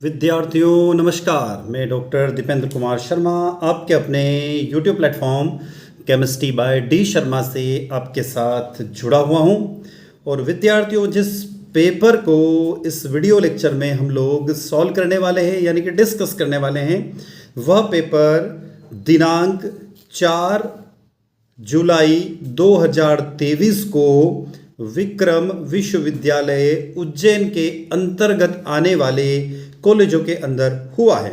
विद्यार्थियों नमस्कार। मैं डॉक्टर दीपेंद्र कुमार शर्मा आपके अपने YouTube platform chemistry bye D Sharma से आपके साथ जुड़ा हुआ हूं। और विद्यार्थियों, जिस पेपर को इस वीडियो लेक्चर में हम लोग सॉल्व करने वाले हैं यानी कि डिस्कस करने वाले हैं, वह पेपर दिनांक 4 जुलाई 2023 को विक्रम विश्वविद्यालय उज्जैन के अंतर्गत आने वाले कॉलेजों के अंदर हुआ है।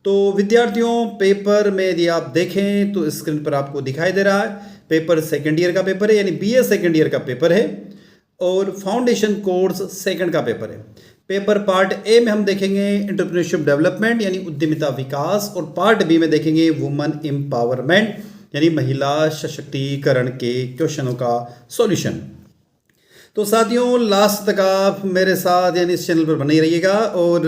तो विद्यार्थियों, पेपर में यदि आप देखें तो स्क्रीन पर आपको दिखाई दे रहा है, पेपर सेकेंड ईयर का पेपर है, यानी बीए सेकेंड ईयर का पेपर है और फाउंडेशन कोर्स सेकंड का पेपर है। पेपर पार्ट ए में हम देखेंगे एंटरप्रेन्योरशिप डेवलपमेंट यानी उद्यमिता विकास, और पार्ट बी में देखेंगे वुमेन एम्पावरमेंट यानी महिला सशक्तिकरण के क्वेश्चनों का सॉल्यूशन। तो साथियों, लास्ट तक आप मेरे साथ यानी इस चैनल पर बने रहिएगा और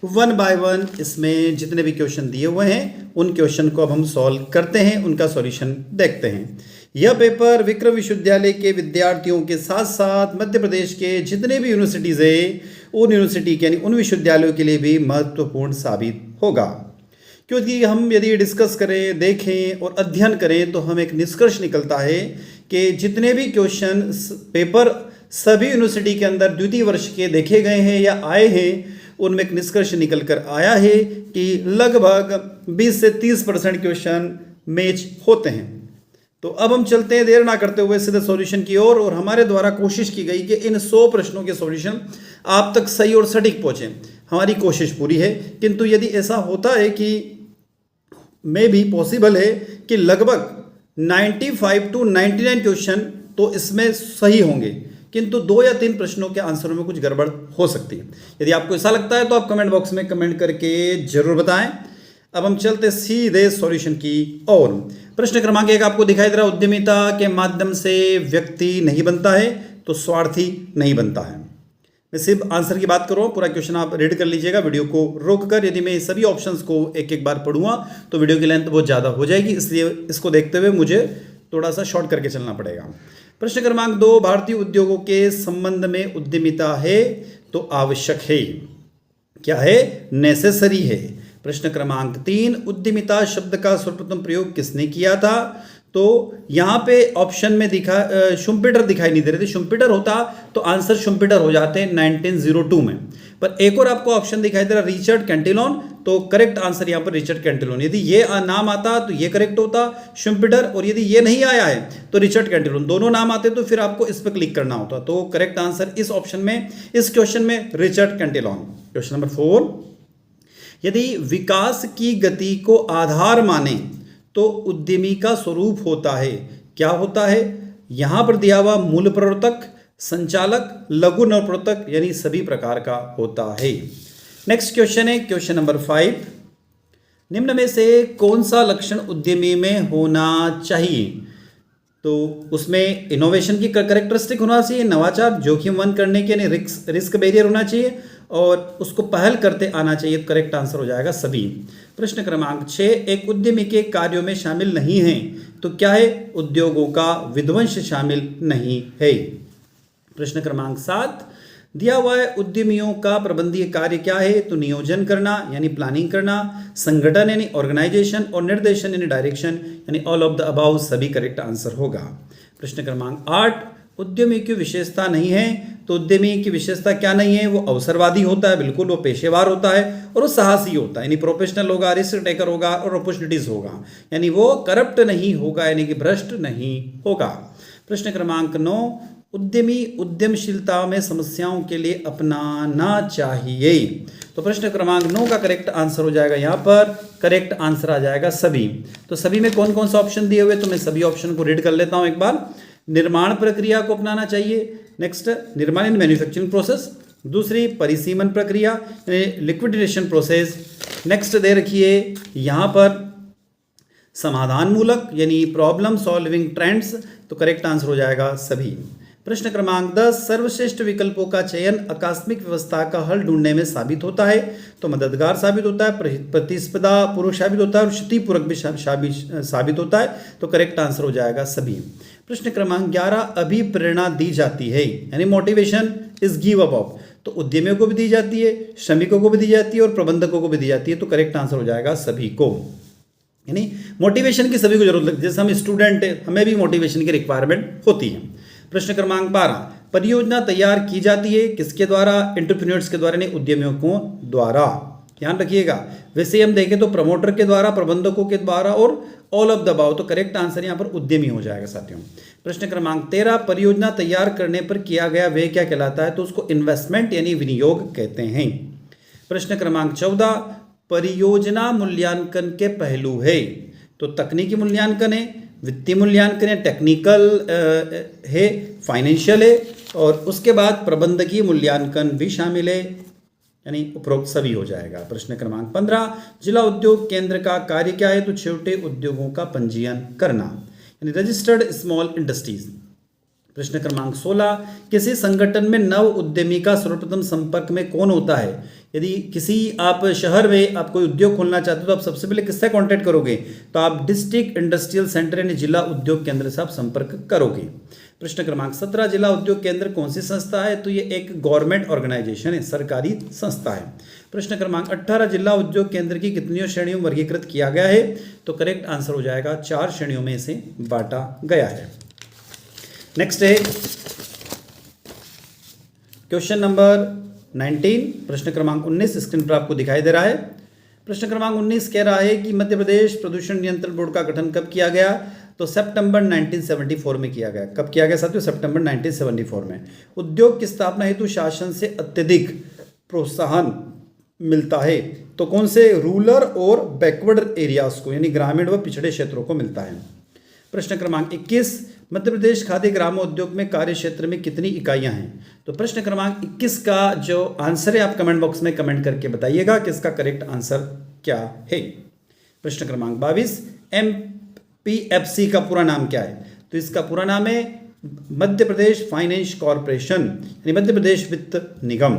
वन बाय वन इसमें जितने भी क्वेश्चन दिए हुए हैं उन क्वेश्चन को अब हम सॉल्व करते हैं, उनका सॉल्यूशन देखते हैं। यह पेपर विक्रम विश्वविद्यालय के विद्यार्थियों के साथ साथ मध्य प्रदेश के जितने भी यूनिवर्सिटीज़ है उन यूनिवर्सिटी के यानी उन विश्वविद्यालयों के लिए भी महत्वपूर्ण साबित होगा, क्योंकि हम यदि डिस्कस करें, देखें और अध्ययन करें तो हम एक निष्कर्ष निकलता है कि जितने भी क्वेश्चन पेपर सभी यूनिवर्सिटी के अंदर द्वितीय वर्ष के देखे गए हैं या आए हैं, उनमें एक निष्कर्ष निकल कर आया है कि लगभग 20 से 30% क्वेश्चन मैच होते हैं। तो अब हम चलते हैं देर ना करते हुए सीधे सॉल्यूशन की ओर, और हमारे द्वारा कोशिश की गई कि इन 100 प्रश्नों के सॉल्यूशन आप तक सही और सटीक पहुँचें। हमारी कोशिश पूरी है, किंतु यदि ऐसा होता है कि में भी पॉसिबल है कि लगभग 95 to 99 क्वेश्चन तो इसमें सही होंगे, किंतु 2 या 3 प्रश्नों के आंसरों में कुछ गड़बड़ हो सकती है। यदि आपको ऐसा लगता है तो आप कमेंट बॉक्स में कमेंट करके जरूर बताएं। अब हम चलते सीधे सॉल्यूशन की ओर। प्रश्न क्रमांक 1 आपको दिखाई दे रहा है, उद्यमिता के माध्यम से व्यक्ति नहीं बनता है तो स्वार्थी नहीं बनता है। मैं सिर्फ आंसर की बात कर रहा हूँ, पूरा क्वेश्चन आप रीड कर लीजिएगा वीडियो को रोककर। यदि मैं सभी ऑप्शंस को एक एक बार पढ़ूंगा तो वीडियो की लेंथ बहुत ज़्यादा हो जाएगी, इसलिए इसको देखते हुए मुझे थोड़ा सा शॉर्ट करके चलना पड़ेगा। प्रश्न क्रमांक 2, भारतीय उद्योगों के संबंध में उद्यमिता है तो आवश्यक है, क्या है? नेसेसरी है। प्रश्न क्रमांक 3, उद्यमिता शब्द का सर्वप्रथम प्रयोग किसने किया था? तो यहाँ पे ऑप्शन में शुम्पेटर दिखाई नहीं दे रहे थे। शुम्पेटर होता तो आंसर शुम्पेटर हो जाते 1902 में, पर एक और आपको ऑप्शन दिखाई दे रहा रिचर्ड कैंटिलोन, तो करेक्ट आंसर यहाँ पर रिचर्ड कैंटिलोन। यदि ये नाम आता तो ये करेक्ट होता शुम्पेटर, और यदि ये नहीं आया है तो रिचर्ड कैंटिलोन, दोनों नाम आते तो फिर आपको इस पर क्लिक करना होता। तो करेक्ट आंसर इस ऑप्शन में, इस क्वेश्चन में रिचर्ड कैंटिलोन। क्वेश्चन नंबर 4, यदि विकास की गति को आधार माने तो उद्यमी का स्वरूप होता है, क्या होता है? यहां पर दिया हुआ मूल प्रवर्तक, संचालक, लघु नवप्रवर्तक यानी सभी प्रकार का होता है। नेक्स्ट क्वेश्चन है क्वेश्चन नंबर 5, निम्न में से कौन सा लक्षण उद्यमी में होना चाहिए? तो उसमें इनोवेशन की करेक्टरिस्टिक होना चाहिए, नवाचार, जोखिम वन करने के यानी रिस्क बैरियर होना चाहिए, और उसको पहल करते आना चाहिए। करेक्ट आंसर हो जाएगा सभी। प्रश्न क्रमांक 6, एक उद्यमी के कार्यों में शामिल नहीं है तो क्या है? उद्योगों का विध्वंस शामिल नहीं है। प्रश्न क्रमांक 7, दिया हुआ है उद्यमियों का प्रबंधीय कार्य क्या है? तो नियोजन करना यानी प्लानिंग करना, संगठन यानी ऑर्गेनाइजेशन, और निर्देशन यानी डायरेक्शन यानी ऑल ऑफ द अबाउ सभी करेक्ट आंसर होगा। प्रश्न क्रमांक 8, उद्यमी की विशेषता नहीं है तो उद्यमी की विशेषता क्या नहीं है? वो अवसरवादी होता है, बिल्कुल, वो पेशेवर होता है और वो साहसी होता है यानी प्रोफेशनल होगा, रिस्क टेकर होगा और अपॉर्चुनिटीज होगा, यानी वो करप्ट नहीं होगा यानी कि भ्रष्ट नहीं होगा। प्रश्न क्रमांक 9, उद्यमी उद्यमशीलता में समस्याओं के लिए अपनाना चाहिए। तो प्रश्न क्रमांक 9 का करेक्ट आंसर हो जाएगा, यहाँ पर करेक्ट आंसर आ जाएगा सभी। तो सभी में कौन कौन सा ऑप्शन दिए हुए, तो मैं सभी ऑप्शन को रीड कर लेता हूँ एक बार। निर्माण प्रक्रिया को अपनाना चाहिए, नेक्स्ट निर्माण इन मैन्युफैक्चरिंग प्रोसेस, दूसरी परिसीमन प्रक्रिया लिक्विडेशन प्रोसेस, नेक्स्ट दे रखिए यहाँ पर समाधान मूलक यानी प्रॉब्लम सॉल्विंग ट्रेंड्स, तो करेक्ट आंसर हो जाएगा सभी। प्रश्न क्रमांक 10, सर्वश्रेष्ठ विकल्पों का चयन आकस्मिक व्यवस्था का हल ढूंढने में साबित होता है तो मददगार साबित होता है, प्रतिस्पर्धा पूर्वक साबित होता है और क्षतिपूर्वक भी साबित होता है, तो करेक्ट आंसर हो जाएगा सभी। प्रश्न क्रमांक 11, अभिप्रेरणा दी जाती है यानी motivation is give up of, तो उद्यमियों को भी दी जाती है, श्रमिकों को भी दी जाती है और प्रबंधकों को भी दी जाती है। तो करेक्ट आंसर हो जाएगा सभी को, यानी मोटिवेशन की सभी को जरूरत लगती है। जैसे हम स्टूडेंट है, हमें भी मोटिवेशन की रिक्वायरमेंट होती है। प्रश्न क्रमांक 12, परियोजना तैयार की जाती है किसके द्वारा? एंटरप्रेन्योर्स के द्वारा, यानी उद्यमियों को द्वारा। ध्यान रखिएगा, वैसे हम देखें तो प्रमोटर के द्वारा, प्रबंधकों के द्वारा और ऑल ऑफ द अबव। तो करेक्ट आंसर यहाँ पर उद्यमी हो जाएगा साथियों। प्रश्न क्रमांक 13, परियोजना तैयार करने पर किया गया व्यय क्या कहलाता है? तो उसको इन्वेस्टमेंट यानी विनियोग कहते हैं। प्रश्न क्रमांक 14, परियोजना मूल्यांकन के पहलू है। तो तकनीकी मूल्यांकन है, वित्तीय मूल्यांकन है, टेक्निकल है, फाइनेंशियल है और उसके बाद प्रबंधकीय मूल्यांकन भी शामिल है, यानी उपरोक्त सभी हो जाएगा। प्रश्न क्रमांक 15, जिला उद्योग केंद्र का कार्य क्या है? तो छोटे उद्योगों का पंजीयन करना, यानी रजिस्टर्ड स्मॉल इंडस्ट्रीज। प्रश्न क्रमांक 16, किसी संगठन में नव उद्यमी का सर्वप्रथम संपर्क में कौन होता है? यदि किसी आप शहर में आप कोई उद्योग खोलना चाहते हो तो आप सबसे पहले किससे कांटेक्ट करोगे? तो आप डिस्ट्रिक्ट इंडस्ट्रियल सेंटर यानी जिला उद्योग केंद्र से आप संपर्क करोगे। प्रश्न क्रमांक 17, जिला उद्योग केंद्र कौन सी संस्था है? तो ये एक गवर्नमेंट ऑर्गेनाइजेशन है, सरकारी संस्था है। प्रश्न क्रमांक 18, जिला उद्योग केंद्र की कितनी श्रेणियों में वर्गीकृत किया गया है? तो करेक्ट आंसर हो जाएगा 4 श्रेणियों में इसे बांटा गया है। नेक्स्ट है क्वेश्चन नंबर 19, प्रश्न क्रमांक 19 स्क्रीन पर आपको दिखाई दे रहा है। प्रश्न क्रमांक 19 कह रहा है कि मध्य प्रदेश प्रदूषण नियंत्रण बोर्ड का गठन कब किया गया? तो सितंबर 1974 में किया गया। कब किया गया साथियों? सितंबर 1974 में। उद्योग की स्थापना हेतु शासन से अत्यधिक प्रोत्साहन मिलता है तो कौन से? रूरल और बैकवर्ड एरियाज को, यानी ग्रामीण व पिछड़े क्षेत्रों को मिलता है। प्रश्न क्रमांक 21, मध्य प्रदेश खाद्य ग्रामोद्योग में कार्य क्षेत्र में कितनी इकाइयां हैं? तो प्रश्न क्रमांक 21 का जो आंसर है आप कमेंट बॉक्स में कमेंट करके बताइएगा कि इसका करेक्ट आंसर क्या है। प्रश्न क्रमांक 22, MPFC का पूरा नाम क्या है? तो इसका पूरा नाम है मध्य प्रदेश फाइनेंस कॉर्पोरेशन, यानी मध्य प्रदेश वित्त निगम।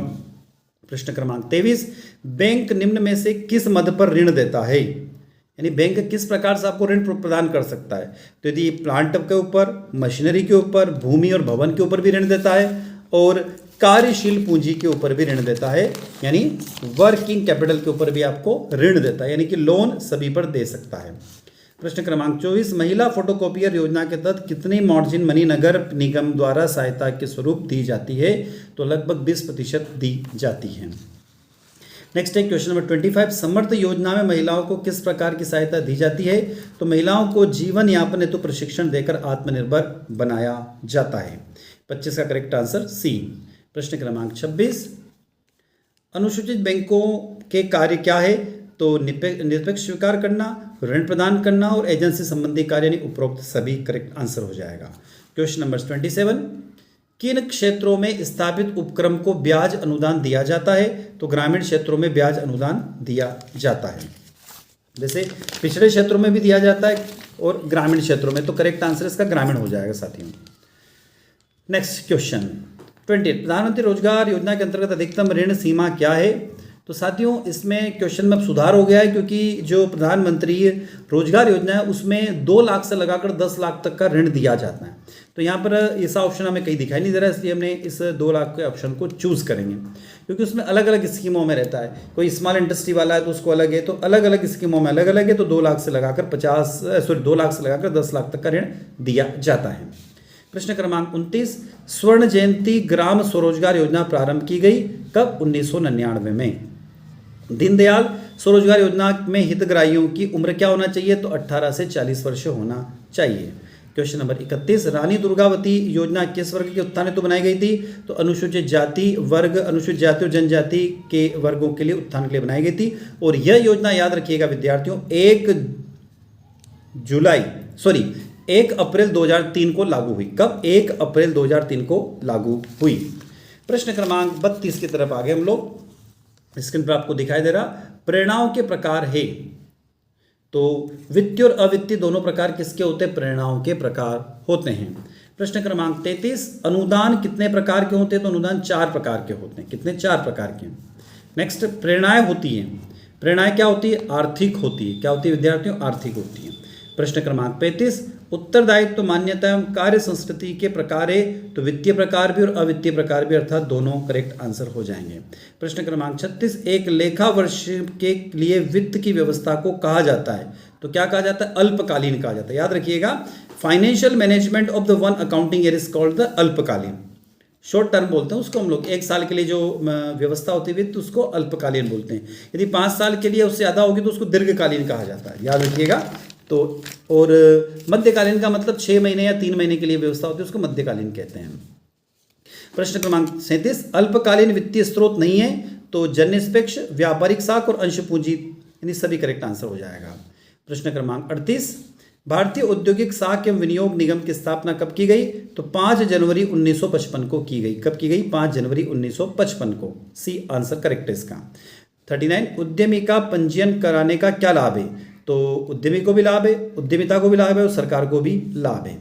प्रश्न क्रमांक 23, बैंक निम्न में से किस मद पर ऋण देता है? यानी बैंक किस प्रकार से आपको ऋण प्रदान कर सकता है? तो यदि प्लांट के ऊपर, मशीनरी के ऊपर, भूमि और भवन के ऊपर भी ऋण देता है और कार्यशील पूंजी के ऊपर भी ऋण देता है, यानी वर्किंग कैपिटल के ऊपर भी आपको ऋण देता है, यानी कि लोन सभी पर दे सकता है। प्रश्न क्रमांक 24, महिला फोटोकॉपियर योजना के तहत कितनी मार्जिन मनी नगर निगम द्वारा सहायता के स्वरूप दी जाती है? तो लगभग 20% दी जाती है। नेक्स्ट है क्वेश्चन नंबर 25, समर्थ योजना में महिलाओं को किस प्रकार की सहायता दी जाती है? तो महिलाओं को जीवन यापन हेतु प्रशिक्षण देकर आत्मनिर्भर बनाया जाता है। 25 का करेक्ट आंसर सी। प्रश्न क्रमांक 26, अनुसूचित बैंकों के कार्य क्या है? तो निरपेक्ष स्वीकार करना, ऋण प्रदान करना और एजेंसी संबंधी कार्य, यानी उपरोक्त सभी करेक्ट आंसर हो जाएगा। क्वेश्चन नंबर 27, किन क्षेत्रों में स्थापित उपक्रम को ब्याज अनुदान दिया जाता है? तो ग्रामीण क्षेत्रों में ब्याज अनुदान दिया जाता है, जैसे पिछड़े क्षेत्रों में भी दिया जाता है और ग्रामीण क्षेत्रों में। तो करेक्ट आंसर इसका ग्रामीण हो जाएगा साथियों। नेक्स्ट क्वेश्चन 20, प्रधानमंत्री रोजगार योजना के अंतर्गत अधिकतम ऋण सीमा क्या है? तो साथियों इसमें क्वेश्चन में सुधार हो गया है, क्योंकि जो प्रधानमंत्री रोजगार योजना है उसमें 2 लाख से लगाकर 10 लाख तक का ऋण दिया जाता है। तो यहाँ पर ऐसा ऑप्शन हमें कहीं दिखाई नहीं दे रहा है, इसलिए हमने इस 2 लाख के ऑप्शन को चूज़ करेंगे, क्योंकि उसमें अलग अलग स्कीमों में रहता है। कोई स्मॉल इंडस्ट्री वाला है तो उसको अलग है, तो अलग अलग स्कीमों में अलग अलग है। तो 2 लाख से लगाकर 2 लाख से लगाकर 10 लाख तक का ऋण दिया जाता है। प्रश्न क्रमांक 29, स्वर्ण जयंती ग्राम स्वरोजगार योजना प्रारंभ की गई कब? 1999 में। दीनदयाल स्वरोजगार योजना में हितग्राहियों की उम्र क्या होना चाहिए? तो 18 से 40 वर्ष होना चाहिए। क्वेश्चन नंबर 31, रानी दुर्गावती योजना किस वर्ग के उत्थान हेतु बनाई गई थी? तो अनुसूचित जाति वर्ग, अनुसूचित जाति और जनजाति के वर्गों के लिए उत्थान के लिए बनाई गई थी। और यह योजना याद रखिएगा विद्यार्थियों 1 अप्रैल 2003 को लागू हुई। कब? 1 अप्रैल 2003 को लागू हुई। प्रश्न क्रमांक 32 की तरफ आगे हम लोग, स्क्रीन पर आपको दिखाई दे रहा प्रेरणाओं के प्रकार है। तो वित्तीय और अवित्तीय दोनों प्रकार किसके होते हैं? प्रेरणाओं के प्रकार होते हैं। प्रश्न क्रमांक 33, अनुदान कितने प्रकार के होते हैं? तो अनुदान 4 प्रकार के होते हैं। कितने? 4 प्रकार के। नेक्स्ट, प्रेरणाएं होती हैं। प्रेरणाएं क्या होती है? आर्थिक होती है। क्या होती है विद्यार्थियों? आर्थिक होती है। प्रश्न क्रमांक 35, उत्तरदायित्व, मान्यता एवं कार्य संस्कृति के प्रकार है, तो वित्तीय प्रकार भी और अवित्तीय प्रकार भी, अर्थात दोनों करेक्ट आंसर हो जाएंगे। प्रश्न क्रमांक 36, एक लेखा वर्ष के लिए वित्त की व्यवस्था को कहा जाता है, तो क्या कहा जाता है? अल्पकालीन कहा जाता है। याद रखिएगा, financial management of the one accounting year is called the अल्पकालीन। शॉर्ट टर्म बोलते हैं उसको हम लोग, एक साल के लिए जो व्यवस्था होती है तो उसको अल्पकालीन बोलते हैं। यदि 5 साल के लिए उससे ज़्यादा होगी तो उसको दीर्घकालीन कहा जाता है, याद रखिएगा। तो और मध्यकालीन का मतलब 6 महीने या 3 महीने के लिए व्यवस्था होती है, उसको मध्यकालीन कहते हैं। प्रश्न क्रमांक 37, अल्पकालीन वित्तीय स्रोत नहीं है, तो जननिष्पक्ष, व्यापारिक साख और अंश पूंजी, यानी सभी करेक्ट आंसर हो जाएगा। प्रश्न क्रमांक 38, भारतीय औद्योगिक साख एवं विनियोग निगम की स्थापना कब की गई? तो 5 जनवरी 1955 को की गई। कब की गई? 5 जनवरी 1955 को। सी आंसर करेक्ट है इसका। 39, उद्यमी का पंजीयन कराने का क्या लाभ है? तो उद्यमी को भी लाभ है, उद्यमिता को भी लाभ है और सरकार को भी लाभ है,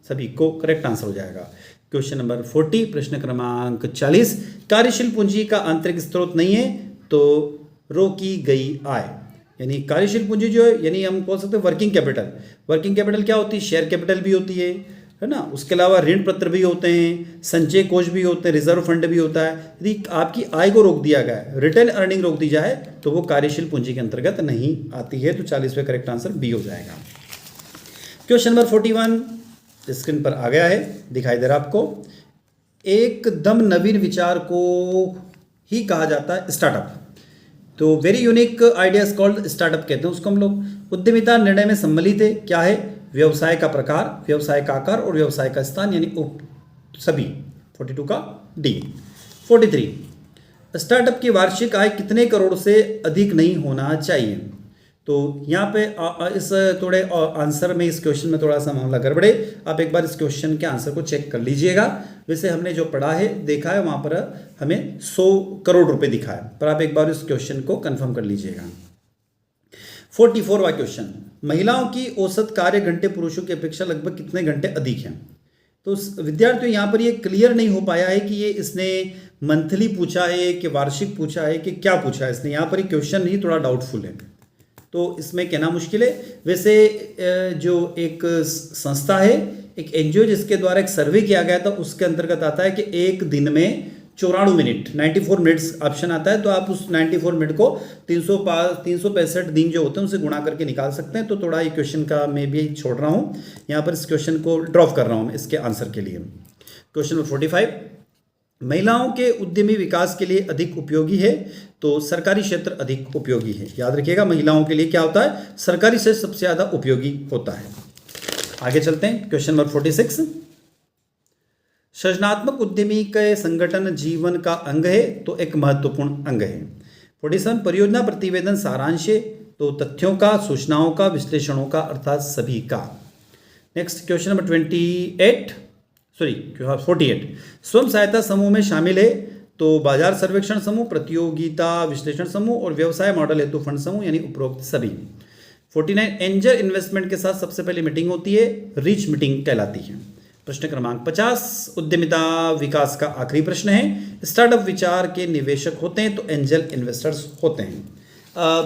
सभी को करेक्ट आंसर हो जाएगा। क्वेश्चन नंबर 40, प्रश्न क्रमांक 40, कार्यशील पूंजी का आंतरिक स्रोत नहीं है, तो रोकी गई आय, यानी कार्यशील पूंजी जो है, यानी हम बोल सकते हैं वर्किंग कैपिटल। वर्किंग कैपिटल क्या होती है? शेयर कैपिटल भी होती है ना। उसके अलावा ऋण पत्र भी होते हैं, संचय कोष भी होते हैं, रिजर्व फंड भी होता है। यदि आपकी आय को रोक दिया गया है, रिटेन अर्निंग रोक दी जाए, तो वो कार्यशील पूंजी के अंतर्गत नहीं आती है। तो 40वें करेक्ट आंसर बी हो जाएगा। क्वेश्चन नंबर 41 स्क्रीन पर आ गया है, दिखाई दे रहा आपको। एकदम नवीन विचार को ही कहा जाता है स्टार्टअप, तो very unique ideas called startup कहते हैं उसको हम लोग। उद्यमिता निर्णय में सम्मिलित है, क्या है? व्यवसाय का प्रकार, व्यवसाय का आकार और व्यवसाय का स्थान, यानी सभी। 42 का डी। 43, स्टार्टअप की वार्षिक आय कितने करोड़ से अधिक नहीं होना चाहिए? तो यहाँ पे इस थोड़े आंसर में, इस क्वेश्चन में थोड़ा सा मामला गड़बड़े। आप एक बार इस क्वेश्चन के आंसर को चेक कर लीजिएगा। वैसे हमने जो पढ़ा है, देखा है, वहाँ पर हमें 100 करोड़ रुपए दिखा है, पर आप एक बार इस क्वेश्चन को कंफर्म कर लीजिएगा। 44वां क्वेश्चन, महिलाओं की औसत कार्य घंटे पुरुषों की अपेक्षा लगभग कितने घंटे अधिक हैं? तो विद्यार्थियों यहाँ पर ये क्लियर नहीं हो पाया है कि ये इसने मंथली पूछा है कि वार्षिक पूछा है कि क्या पूछा है इसने। यहाँ पर ये क्वेश्चन ही थोड़ा डाउटफुल है, तो इसमें कहना मुश्किल है। वैसे जो एक संस्था है, एक एनजीओ जिसके द्वारा एक सर्वे किया गया था, उसके अंतर्गत आता है कि एक दिन में 94 मिनट, 94 मिनट्स ऑप्शन आता है, तो आप उस 94 मिनट को 365 दिन जो होते हैं उनसे गुणा करके निकाल सकते हैं। तो थोड़ा ये क्वेश्चन का मैं भी छोड़ रहा हूँ, यहाँ पर इस क्वेश्चन को ड्रॉप कर रहा हूँ इसके आंसर के लिए। क्वेश्चन नंबर 45, महिलाओं के उद्यमी विकास के लिए अधिक उपयोगी है, तो सरकारी क्षेत्र अधिक उपयोगी है। याद रखिएगा, महिलाओं के लिए क्या होता है? सरकारी क्षेत्र सबसे ज़्यादा उपयोगी होता है। आगे चलते हैं। क्वेश्चन नंबर 46, सृजनात्मक उद्यमी के संगठन जीवन का अंग है, तो एक महत्वपूर्ण अंग है। 47, परियोजना प्रतिवेदन सारांश है, तो तथ्यों का, सूचनाओं का, विश्लेषणों का, अर्थात सभी का। नेक्स्ट क्वेश्चन नंबर 48, स्वयं सहायता समूह में शामिल है, तो बाजार सर्वेक्षण समूह, प्रतियोगिता विश्लेषण समूह और व्यवसाय मॉडल हेतु फंड समूह, यानी उपरोक्त सभी। 49, एंजल इन्वेस्टमेंट के साथ सबसे पहले मीटिंग होती है, रीच मीटिंग कहलाती है। प्रश्न क्रमांक 50, उद्यमिता विकास का आखिरी प्रश्न है। स्टार्टअप विचार के निवेशक होते हैं, तो एंजल इन्वेस्टर्स होते हैं।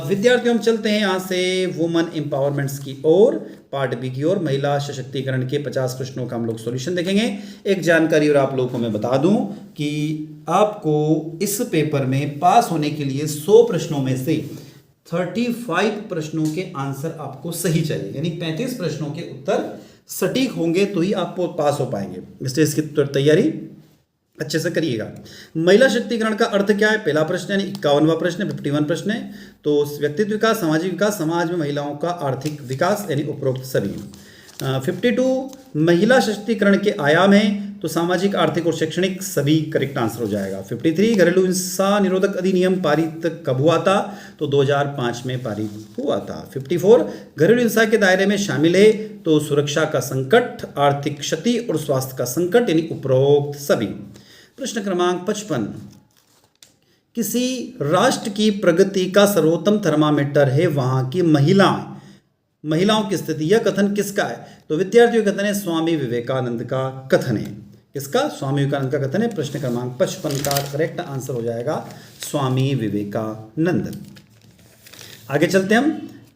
विद्यार्थियों, हम चलते हैं यहाँ से वुमन एम्पावरमेंट्स की ओर, पार्ट बी की ओर। महिला सशक्तिकरण के 50 प्रश्नों का हम लोग सॉल्यूशन देखेंगे। एक जानकारी और आप लोगों को मैं बता दूं कि आपको इस पेपर में पास होने के लिए 100 प्रश्नों में से 35 प्रश्नों के आंसर आपको सही चाहिए, यानी 35 प्रश्नों के उत्तर सटीक होंगे तो ही आप पास हो पाएंगे। इसलिए इसकी तैयारी अच्छे से करिएगा। महिला शक्तिकरण का अर्थ क्या है? पहला प्रश्न, यानी 51वां प्रश्न, 51 प्रश्न है। तो व्यक्तित्व विकास, सामाजिक विकास, समाज में महिलाओं का आर्थिक विकास, यानी उपरोक्त सभी। 52, महिला सशक्तिकरण के आयाम हैं, तो सामाजिक, आर्थिक और शैक्षणिक, सभी करेक्ट आंसर हो जाएगा। 53, घरेलू हिंसा निरोधक अधिनियम पारित कब हुआ था? तो 2005 में पारित हुआ था। 54, घरेलू हिंसा के दायरे में शामिल है, तो सुरक्षा का संकट, आर्थिक क्षति और स्वास्थ्य का संकट, यानी उपरोक्त सभी। प्रश्न क्रमांक 55, किसी राष्ट्र की प्रगति का सर्वोत्तम थर्मामीटर है वहां की महिलाओं की स्थिति। यह कथन किसका है? तो विद्यार्थियों का कथन है, स्वामी विवेकानंद का कथन है। किसका? स्वामी विवेकानंद का कथन है। प्रश्न क्रमांक 55 का करेक्ट आंसर हो जाएगा स्वामी विवेकानंद। आगे चलते हैं हम।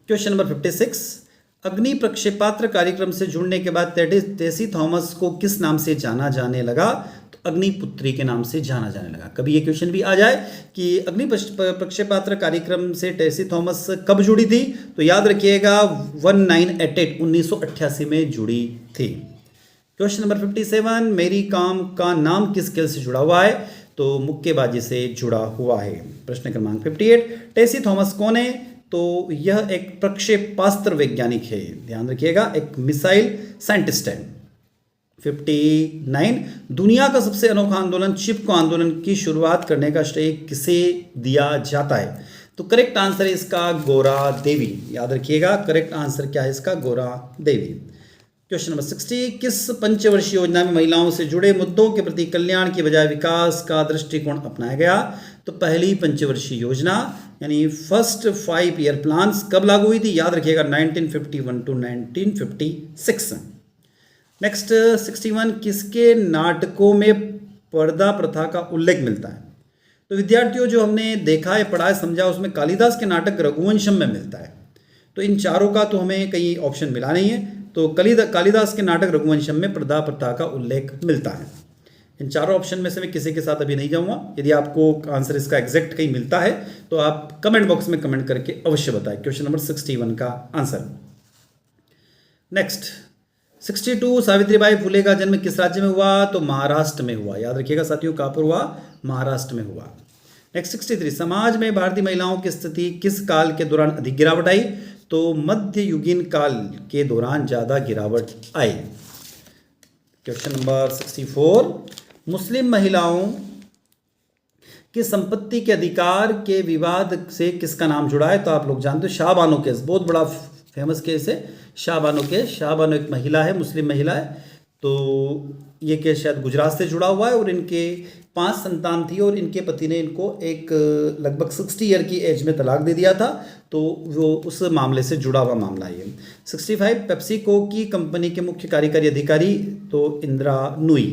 क्वेश्चन नंबर 56, अग्नि प्रक्षेपास्त्र कार्यक्रम से जुड़ने के बाद टेसी थॉमस को किस नाम से जाना जाने लगा? तो अग्निपुत्री के नाम से जाना जाने लगा। कभी ये क्वेश्चन भी आ जाए कि अग्नि प्रक्षेपास्त्र कार्यक्रम से टेसी थॉमस कब जुड़ी थी, तो याद रखिएगा 1988 में जुड़ी थी। क्वेश्चन नंबर 57, मेरी काम का नाम किस खेल से जुड़ा हुआ है? तो मुक्केबाजी से जुड़ा हुआ है। प्रश्न क्रमांक 58, टेसी थॉमस कौन है? तो यह एक प्रक्षेपास्त्र वैज्ञानिक है, ध्यान रखिएगा, एक मिसाइल साइंटिस्ट है। 59, दुनिया का सबसे अनोखा आंदोलन चिपको आंदोलन की शुरुआत करने का श्रेय किसे दिया जाता है? तो करेक्ट आंसर है इसका गौरा देवी, याद रखिएगा, करेक्ट आंसर क्या है इसका? गौरा देवी। क्वेश्चन नंबर 60, किस पंचवर्षीय योजना में महिलाओं से जुड़े मुद्दों के प्रति कल्याण की बजाय विकास का दृष्टिकोण अपनाया गया? तो पहली पंचवर्षीय योजना यानी फर्स्ट 5 ईयर प्लान्स कब लागू हुई थी? याद रखिएगा 1951 टू 1956। नेक्स्ट 61, किसके नाटकों में पर्दा प्रथा का उल्लेख मिलता है? तो विद्यार्थियों, जो हमने देखा है, पढ़ा है, समझा, उसमें कालिदास के नाटक रघुवंशम में मिलता है। तो इन चारों का तो हमें कहीं ऑप्शन मिला नहीं है, तो कालिदास के नाटक रघुवंशम में पर्दा प्रथा का उल्लेख मिलता है। इन चारों ऑप्शन में से मैं किसी के साथ अभी नहीं जाऊंगा। यदि आपको आंसर इसका एग्जैक्ट कहीं मिलता है तो आप कमेंट बॉक्स में कमेंट करके अवश्य बताएं क्वेश्चन नंबर 61 का आंसर। नेक्स्ट 62, सावित्रीबाई फुले का जन्म किस राज्य में हुआ? तो महाराष्ट्र में हुआ, याद रखिएगा साथियों, कहाँ पर हुआ? महाराष्ट्र में हुआ। नेक्स्ट 63, समाज में भारतीय महिलाओं की स्थिति किस काल के दौरान अधिक गिरावट आई? तो मध्ययुगीन काल के दौरान ज़्यादा गिरावट आई। क्वेश्चन नंबर 64, मुस्लिम महिलाओं की संपत्ति के अधिकार के विवाद से किसका नाम जुड़ा है? तो आप लोग जानते हो शाहबानो केस, बहुत बड़ा फेमस केस है शाहबानो केस। शाहबानो एक महिला है, मुस्लिम महिला है, तो ये केस शायद गुजरात से जुड़ा हुआ है और इनके 5 संतान थी और इनके पति ने इनको एक लगभग 60 ईयर की एज में तलाक दे दिया था, तो वो उस मामले से जुड़ा हुआ मामला है। 65, पेप्सिको की कंपनी के मुख्य कार्यकारी अधिकारी तो इंदिरा नूई।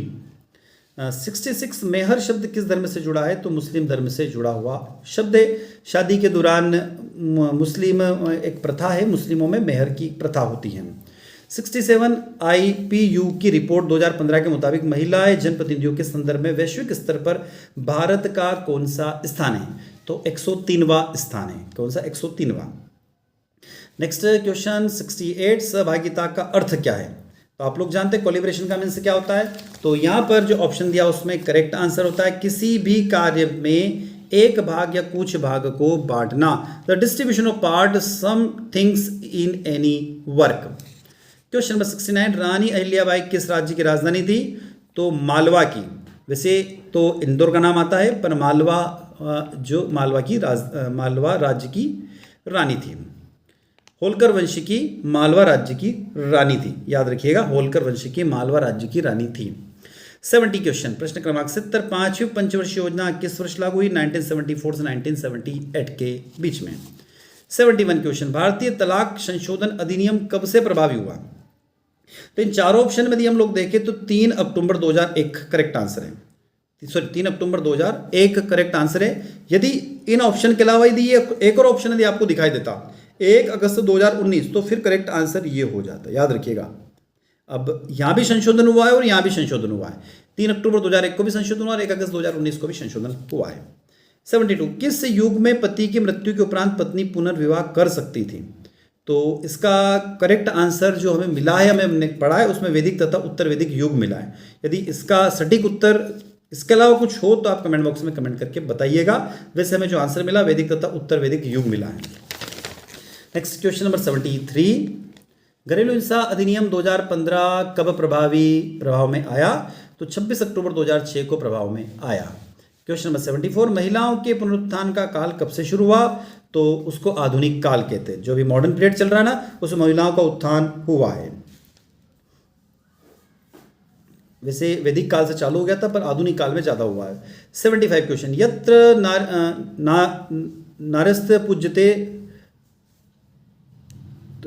66, मेहर शब्द किस धर्म से जुड़ा है? तो मुस्लिम धर्म से जुड़ा हुआ शब्द है। शादी के दौरान मुस्लिम एक प्रथा है, मुस्लिमों में मेहर की प्रथा होती है। 67, IPU की रिपोर्ट 2015 के मुताबिक महिलाएं जनप्रतिनिधियों के संदर्भ में वैश्विक स्तर पर भारत का कौन सा स्थान है? तो 103वां स्थान है। कौन सा? 103वां। नेक्स्ट क्वेश्चन 68, सहभागिता का अर्थ क्या है? तो आप लोग जानते हैं कोलिब्रेशन का मीन्स क्या होता है। तो यहाँ पर जो ऑप्शन दिया उसमें करेक्ट आंसर होता है किसी भी कार्य में एक भाग या कुछ भाग को बांटना, the distribution of part some things in any work. Question number 69, Rani Ahilyabai किस राज्य की राजधानी थी? तो मालवा की। वैसे तो इंदौर का नाम आता है, पर मालवा जो मालवा राज्य की रानी थी। होलकर वंश की मालवा राज्य की रानी थी, याद रखिएगा, होलकर वंश की मालवा राज्य की रानी थी। 70 क्वेश्चन, प्रश्न क्रमांक 70, 5वीं पंचवर्षीय योजना किस वर्ष लागू हुई? 1974 से 1978 के बीच में। 71 क्वेश्चन, भारतीय तलाक संशोधन अधिनियम कब से प्रभावी हुआ? तो इन चारों ऑप्शन में यदि हम लोग देखें तो 3 अक्टूबर 2001 करेक्ट आंसर है। सॉरी 3 अक्टूबर 2001 करेक्ट आंसर है। यदि इन ऑप्शन के अलावा यदि ये एक और ऑप्शन यदि आपको दिखाई देता 1 अगस्त 2019 तो फिर करेक्ट आंसर ये हो जाता, याद रखिएगा। अब यहाँ भी संशोधन हुआ है और यहाँ भी संशोधन हुआ है। 3 अक्टूबर 2001 को भी संशोधन हुआ और 1 अगस्त 2019 को भी संशोधन हुआ है। 72, किस युग में पति की मृत्यु के उपरांत पत्नी पुनर्विवाह कर सकती थी? तो इसका करेक्ट आंसर जो हमें मिला है, हमने पढ़ा है, उसमें वैदिक तथा उत्तर वैदिक युग मिला है। यदि इसका सटीक उत्तर इसके अलावा कुछ हो तो आप कमेंट बॉक्स में कमेंट करके बताइएगा। वैसे हमें जो आंसर मिला वैदिक तथा उत्तर वैदिक युग मिला है। नेक्स्ट क्वेश्चन नंबर 73, घरेलू हिंसा अधिनियम 2015 कब प्रभाव में आया? तो 26 अक्टूबर 2006 को प्रभाव में आया। क्वेश्चन नंबर 74, महिलाओं के पुनरुत्थान का काल कब से शुरू हुआ? तो उसको आधुनिक काल कहते हैं। जो भी मॉडर्न पीरियड चल रहा है ना, उसमें महिलाओं का उत्थान हुआ है। वैसे वैदिक काल से चालू हो गया था, पर आधुनिक काल में ज़्यादा हुआ है। 75 क्वेश्चन, यत्र नारस्त्य पूज्यते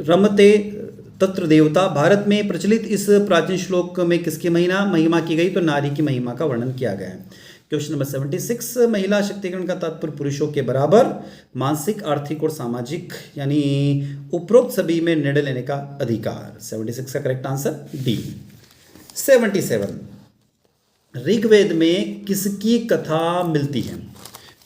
रमते तत्र देवता, भारत में प्रचलित इस प्राचीन श्लोक में किसकी महिमा की गई? तो नारी की महिमा का वर्णन किया गया है। क्वेश्चन नंबर 76, महिला शक्तिकरण का तात्पर्य पुरुषों के बराबर मानसिक, आर्थिक और सामाजिक यानी उपरोक्त सभी में निर्णय लेने का अधिकार। 76 का करेक्ट आंसर डी। 77, ऋग्वेद में किसकी कथा मिलती है?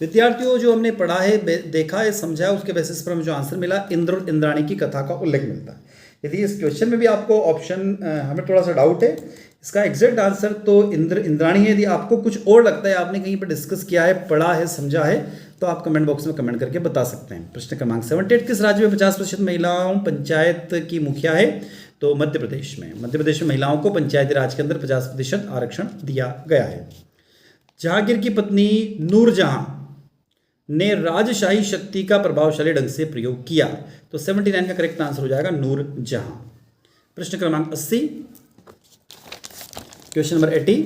विद्यार्थियों, जो हमने पढ़ा है, देखा है, समझा है, उसके बेसिस पर हमें जो आंसर मिला, इंद्र और इंद्राणी की कथा का उल्लेख मिलता है। यदि इस क्वेश्चन में भी आपको ऑप्शन हमें थोड़ा सा डाउट है, इसका एग्जैक्ट आंसर तो इंद्र इंद्राणी है। यदि आपको कुछ और लगता है, आपने कहीं पर डिस्कस किया है, पढ़ा है, समझा है, तो आप कमेंट बॉक्स में कमेंट करके बता सकते हैं। प्रश्न क्रमांक 78, किस राज्य में 50% महिलाओं पंचायत की मुखिया है? तो मध्य प्रदेश में। मध्य प्रदेश में महिलाओं को पंचायती राज के अंदर 50% आरक्षण दिया गया है। जहांगीर की पत्नी नूरजहां ने राजशाही शक्ति का प्रभावशाली ढंग से प्रयोग किया। तो 79 का करेक्ट आंसर हो जाएगा नूरजहां। प्रश्न क्रमांक 80, क्वेश्चन नंबर 80,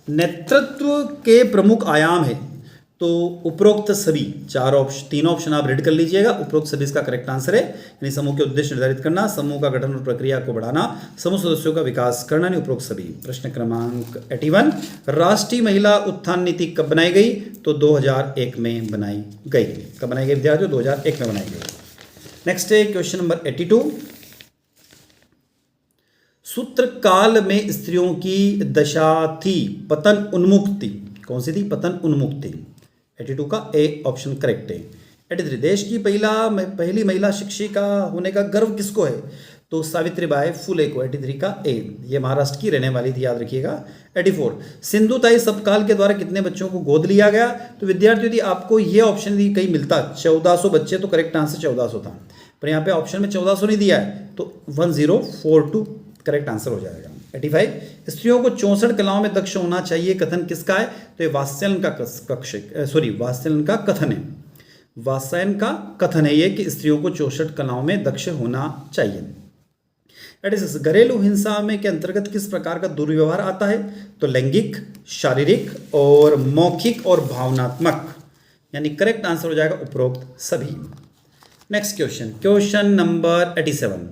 नेतृत्व के प्रमुख आयाम है। तो उपरोक्त सभी तीन ऑप्शन आप रीड कर लीजिएगा। उपरोक्त सभी इसका करेक्ट आंसर है, यानी समूह के उद्देश्य निर्धारित करना, समूह का गठन और प्रक्रिया को बढ़ाना, समूह सदस्यों का विकास करना, नहीं उपरोक्त सभी। प्रश्न क्रमांक 81, राष्ट्रीय महिला उत्थान नीति कब बनाई गई? तो 2001 में बनाई गई। कब बनाई गई विद्यार्थियों? 2001 में बनाई गई। नेक्स्ट है क्वेश्चन नंबर 82, सूत्र काल में स्त्रियों की दशा थी पतन उन्मुख थी। कौन सी थी? पतन उन्मुख थी। 82 का ए ऑप्शन करेक्ट है। 83, देश की पहली महिला शिक्षिका होने का गर्व किसको है? तो सावित्रीबाई फुले को। 83 का ए, ये महाराष्ट्र की रहने वाली थी, याद रखिएगा। 84, सिंधुताई सपकाल के द्वारा कितने बच्चों को गोद लिया गया? तो विद्यार्थियों, यदि आपको ये ऑप्शन यदि कहीं मिलता 1400 बच्चे, तो करेक्ट आंसर 1400 था, पर यहाँ पे ऑप्शन में 1400 नहीं दिया है, तो 1042 करेक्ट आंसर हो जाएगा। 85, स्त्रियों को 64 कलाओं में दक्ष होना चाहिए, कथन किसका है? तो ये वात्स्यायन का कथन है। वात्स्यायन का कथन है ये कि स्त्रियों को 64 कलाओं में दक्ष होना चाहिए। 86, घरेलू हिंसा में के अंतर्गत किस प्रकार का दुर्व्यवहार आता है? तो लैंगिक, शारीरिक और मौखिक और भावनात्मक, यानी करेक्ट आंसर हो जाएगा उपरोक्त सभी। नेक्स्ट क्वेश्चन नंबर 87,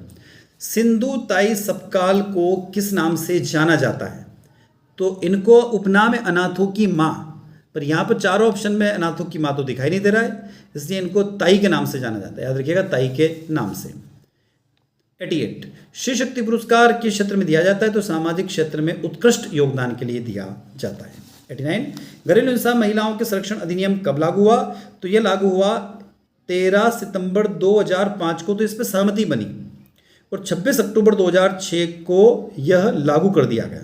सिंधु ताई सपकाल को किस नाम से जाना जाता है? तो इनको उपनाम है अनाथों की माँ, पर यहाँ पर चारों ऑप्शन में अनाथों की माँ तो दिखाई नहीं दे रहा है, इसलिए इनको ताई के नाम से जाना जाता है, याद रखिएगा, ताई के नाम से। 88, श्री शक्ति पुरस्कार किस क्षेत्र में दिया जाता है? तो सामाजिक क्षेत्र में उत्कृष्ट योगदान के लिए दिया जाता है। 89, घरेलू हिंसा महिलाओं के संरक्षण अधिनियम कब लागू हुआ? तो यह लागू हुआ 13 सितंबर 2005 को, तो इस पर सहमति बनी और 26 अक्टूबर 2006 को यह लागू कर दिया गया।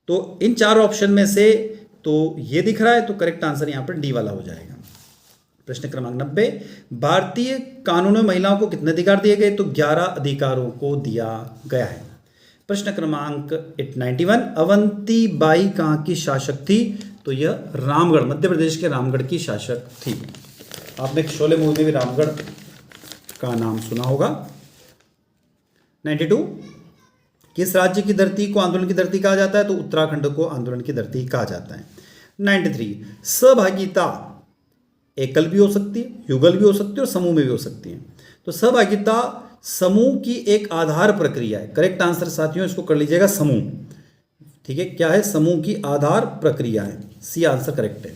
तो इन चार ऑप्शन में से तो ये दिख रहा है, तो करेक्ट आंसर यहां पर डी वाला हो जाएगा। प्रश्न क्रमांक 90, भारतीय कानून में महिलाओं को कितने अधिकार दिए गए? तो 11 अधिकारों को दिया गया है। प्रश्न क्रमांक 91, अवंती बाई कहाँ की शासक थी? तो यह रामगढ़, मध्य प्रदेश के रामगढ़ की शासक थी। आपने शोले मूवी में भी रामगढ़ का नाम सुना होगा। 92, किस राज्य की धरती को आंदोलन की धरती कहा जाता है? तो उत्तराखंड को आंदोलन की धरती कहा जाता है। 93, सहभागिता एकल भी हो सकती है, युगल भी हो सकती है और समूह में भी हो सकती है। तो सहभागिता समूह की एक आधार प्रक्रिया है। करेक्ट आंसर साथियों इसको कर लीजिएगा समूह। ठीक है, क्या है? समूह की आधार प्रक्रिया है, सी आंसर करेक्ट है।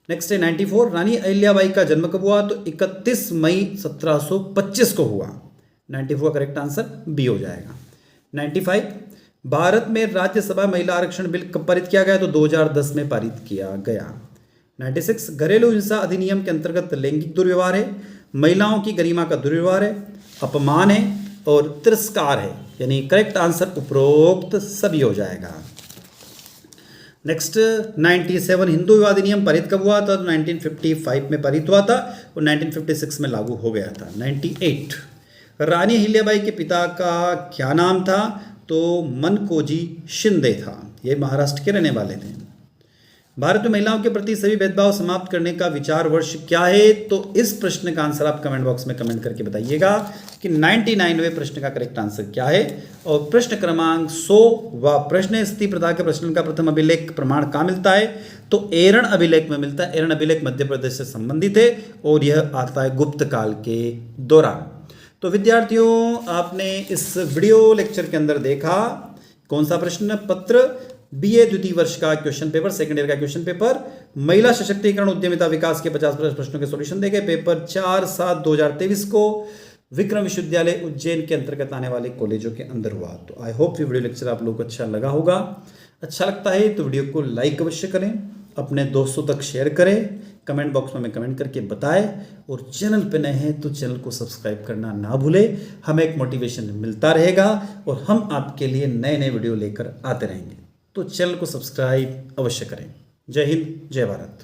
नेक्स्ट है 94, रानी अहिल्याबाई का जन्म कब हुआ? तो 31 मई 1725 को हुआ। 94 का करेक्ट आंसर बी हो जाएगा। 95, भारत में राज्यसभा महिला आरक्षण बिल कब पारित किया गया? तो 2010 में पारित किया गया। 96, घरेलू हिंसा अधिनियम के अंतर्गत लैंगिक दुर्व्यवहार है, महिलाओं की गरिमा का दुर्व्यवहार है, अपमान है और तिरस्कार है, यानी करेक्ट आंसर उपरोक्त सभी हो जाएगा। नेक्स्ट 97, हिंदू विवाह अधिनियम पारित कब हुआ था? तो 1955 में पारित हुआ था और 1956 में लागू हो गया था। 98, रानी अहिल्याबाई के पिता का क्या नाम था? तो मनकोजी शिंदे था, ये महाराष्ट्र के रहने वाले थे। भारत में महिलाओं के प्रति सभी भेदभाव समाप्त करने का विचार वर्ष क्या है? तो इस प्रश्न का आंसर आप कमेंट बॉक्स में कमेंट करके बताइएगा कि 99वें प्रश्न का करेक्ट आंसर क्या है। और प्रश्न क्रमांक 100 व प्रश्न स्थिति प्रथा के प्रश्न का प्रथम अभिलेख प्रमाण कहाँ मिलता है? तो एरण अभिलेख में मिलता है। एरण अभिलेख मध्य प्रदेश से संबंधित है और यह आता है गुप्त काल के दौरान। तो विद्यार्थियों, आपने इस वीडियो लेक्चर के अंदर देखा कौन सा प्रश्न पत्र बीए द्वितीय वर्ष का क्वेश्चन पेपर, सेकंड ईयर का क्वेश्चन पेपर, महिला सशक्तिकरण उद्यमिता विकास के 50 प्रश्नों के सॉल्यूशन देंगे। पेपर 4/7/2023 को विक्रम विश्वविद्यालय उज्जैन के अंतर्गत आने वाले कॉलेजों के अंदर हुआ। तो आई होप ये वीडियो लेक्चर आप लोगों को अच्छा लगा होगा। अच्छा लगता है तो वीडियो को लाइक अवश्य करें, अपने दोस्तों तक शेयर करें, कमेंट बॉक्स में हमें कमेंट करके बताएं, और चैनल पे नए हैं तो चैनल को सब्सक्राइब करना ना भूलें। हमें एक मोटिवेशन मिलता रहेगा और हम आपके लिए नए नए वीडियो लेकर आते रहेंगे। तो चैनल को सब्सक्राइब अवश्य करें। जय हिंद, जय भारत।